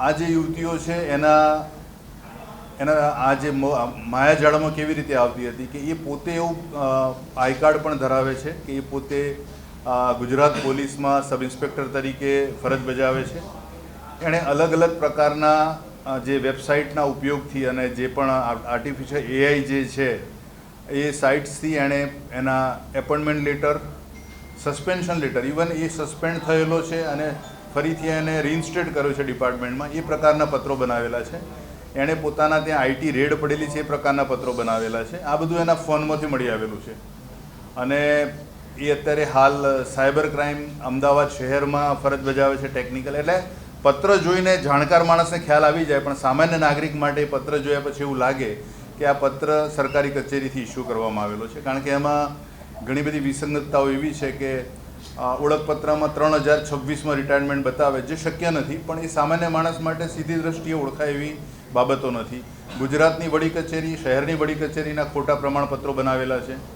આ જે યુવતીઓ છે એના આ જે માયાજાળમાં કેવી રીતે આવતી હતી કે એ પોતે એવું આઈ કાર્ડ પણ ધરાવે છે કે એ પોતે ગુજરાત પોલીસમાં સબ ઇન્સ્પેક્ટર તરીકે ફરજ બજાવે છે. એણે અલગ અલગ પ્રકારના જે વેબસાઇટના ઉપયોગથી અને જે પણ આર્ટિફિશિયલ એઆઈ જે છે એ સાઇટ્સથી એણે એના appointment letter, suspension letter, even એ સસ્પેન્ડ થયેલો છે અને ફરીથી એને રીઇન્સ્ટેટ કર્યો છે ડિપાર્ટમેન્ટમાં, એ પ્રકારના પત્રો બનાવેલા છે. એણે પોતાના ત્યાં આઈટી રેડ પડેલી છે એ પ્રકારના પત્રો બનાવેલા છે. આ બધું એના ફોનમાંથી મળી આવેલું છે અને એ અત્યારે હાલ સાયબર ક્રાઇમ અમદાવાદ શહેરમાં ફરજ બજાવે છે ટેકનિકલ. એટલે પત્ર જોઈને જાણકાર માણસને ખ્યાલ આવી જાય, પણ સામાન્ય નાગરિક માટે પત્ર જોયા પછી એવું લાગે કે આ પત્ર સરકારી કચેરીથી ઇસ્યુ કરવામાં આવેલો છે, કારણ કે એમાં ઘણી બધી વિસંગતતાઓ એવી છે કે ઓળખપત્રમાં 3026માં રિટાયરમેન્ટ બતાવે, જે શક્ય નથી, પણ એ સામાન્ય માણસ માટે સીધી દ્રષ્ટિએ ઓળખાય એવી બાબતો નથી. ગુજરાતની વડી કચેરી, શહેરની વડી કચેરીના ખોટા પ્રમાણપત્રો બનાવેલા છે.